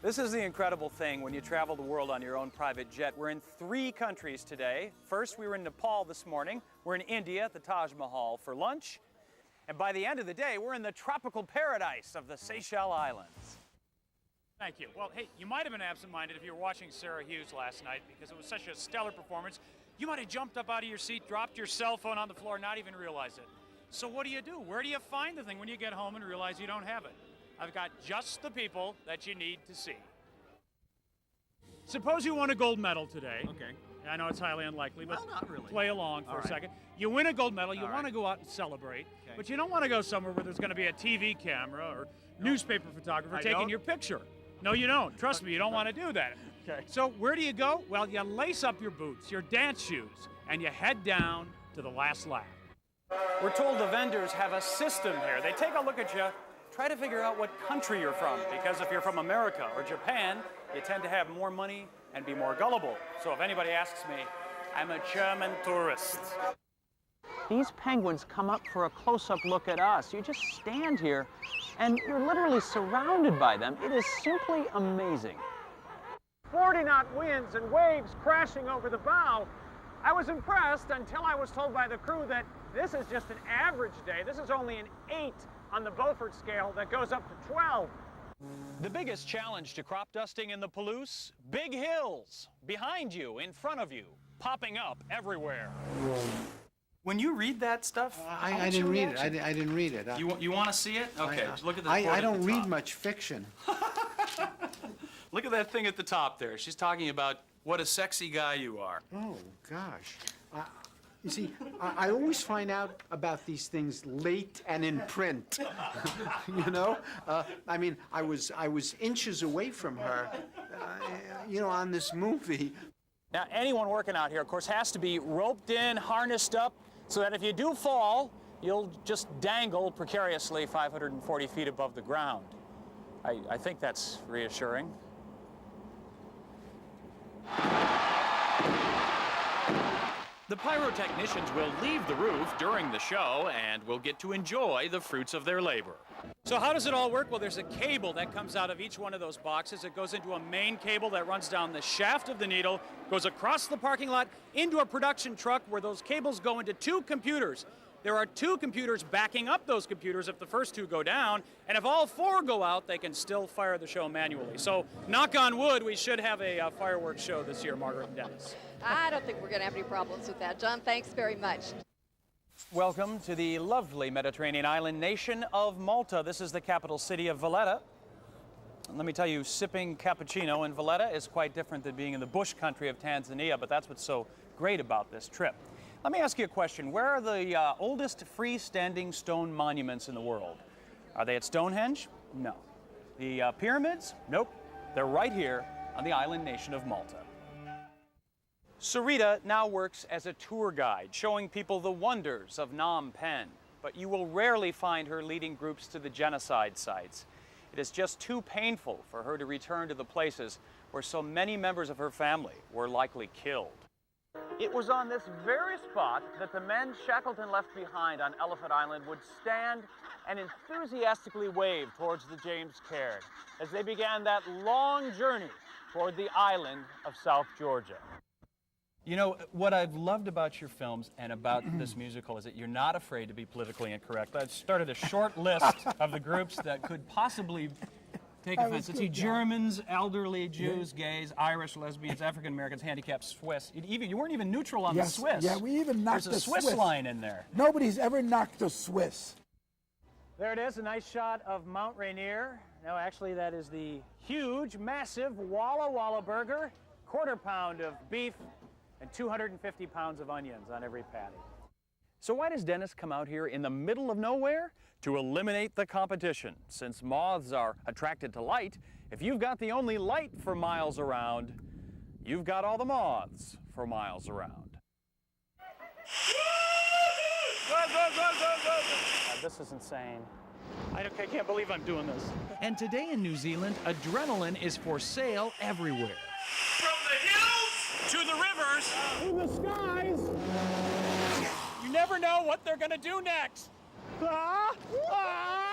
This is the incredible thing when you travel the world on your own private jet. We're in 3 countries today. First, we were in Nepal this morning. We're in India at the Taj Mahal for lunch. And by the end of the day, we're in the tropical paradise of the Seychelles Islands. Thank you. Well, hey, you might have been absent-minded if you were watching Sarah Hughes last night because it was such a stellar performance. You might have jumped up out of your seat, dropped your cell phone on the floor, not even realize it. So what do? Where do you find the thing when you get home and realize you don't have it? I've got just the people that you need to see. Suppose you won a gold medal today. Okay. I know it's highly unlikely, but well, not really. play along for All a right. second. You win a gold medal, you All want to right. go out and celebrate, Okay. but you don't want to go somewhere where there's going to be a TV camera or newspaper photographer I taking don't? your picture. No, you don't. Trust me, you don't want to do that. Okay. So where do you go? Well, you lace up your boots, your dance shoes, and you head down to the last lap. We're told the vendors have a system here. They take a look at you, try to figure out what country you're from, because if you're from America or Japan, you tend to have more money and be more gullible. So if anybody asks me, I'm a German tourist. These penguins come up for a close-up look at us. You just stand here, and you're literally surrounded by them. It is simply amazing. 40-knot winds and waves crashing over the bow. I was impressed until I was told by the crew that this is just an average day. This is only an 8 on the Beaufort scale that goes up to 12. The biggest challenge to crop dusting in the Palouse? Big hills behind you, in front of you, popping up everywhere. When you read that stuff, I didn't read it. I didn't read it. You want to see it? Okay, look at the I don't read much fiction. Look at that thing at the top there. She's talking about what a sexy guy you are. Oh, gosh. You see, I always find out about these things late and in print. You know? I mean, I was inches away from her, you know, on this movie. Now, anyone working out here, of course, has to be roped in, harnessed up, so that if you do fall, you'll just dangle precariously 540 feet above the ground. I think that's reassuring. The pyrotechnicians will leave the roof during the show and will get to enjoy the fruits of their labor. So how does it all work? Well, there's a cable that comes out of each one of those boxes. It goes into a main cable that runs down the shaft of the needle, goes across the parking lot into a production truck where those cables go into 2 computers. There are 2 computers backing up those computers if the first 2 go down, and if all 4 go out, they can still fire the show manually. So, knock on wood, we should have a fireworks show this year, Margaret and Dennis. I don't think we're going to have any problems with that. John, thanks very much. Welcome to the lovely Mediterranean island nation of Malta. This is the capital city of Valletta. And let me tell you, sipping cappuccino in Valletta is quite different than being in the bush country of Tanzania, but that's what's so great about this trip. Let me ask you a question. Where are the oldest freestanding stone monuments in the world? Are they at Stonehenge? No. The pyramids? Nope. They're right here on the island nation of Malta. Sarita now works as a tour guide, showing people the wonders of Phnom Penh, but you will rarely find her leading groups to the genocide sites. It is just too painful for her to return to the places where so many members of her family were likely killed. It was on this very spot that the men Shackleton left behind on Elephant Island would stand and enthusiastically wave towards the James Caird as they began that long journey toward the island of South Georgia. You know, what I've loved about your films and about this musical is that you're not afraid to be politically incorrect. I've started a short list of the groups that could possibly take offense. Let's see, Germans, elderly, Jews, gays, Irish, lesbians, African Americans, handicapped, Swiss. You weren't even neutral on the Swiss. Yeah, we even knocked There's the a Swiss line in there. Nobody's ever knocked the Swiss. There it is, a nice shot of Mount Rainier. No, actually, that is the huge, massive Walla Walla burger, quarter pound of beef, and 250 pounds of onions on every patty. So why does Dennis come out here in the middle of nowhere? To eliminate the competition. Since moths are attracted to light, if you've got the only light for miles around, you've got all the moths for miles around. This is insane. I can't believe I'm doing this. And today in New Zealand, adrenaline is for sale everywhere. From the hills to the rivers. In the skies. You never know what they're going to do next. Ah! Ah!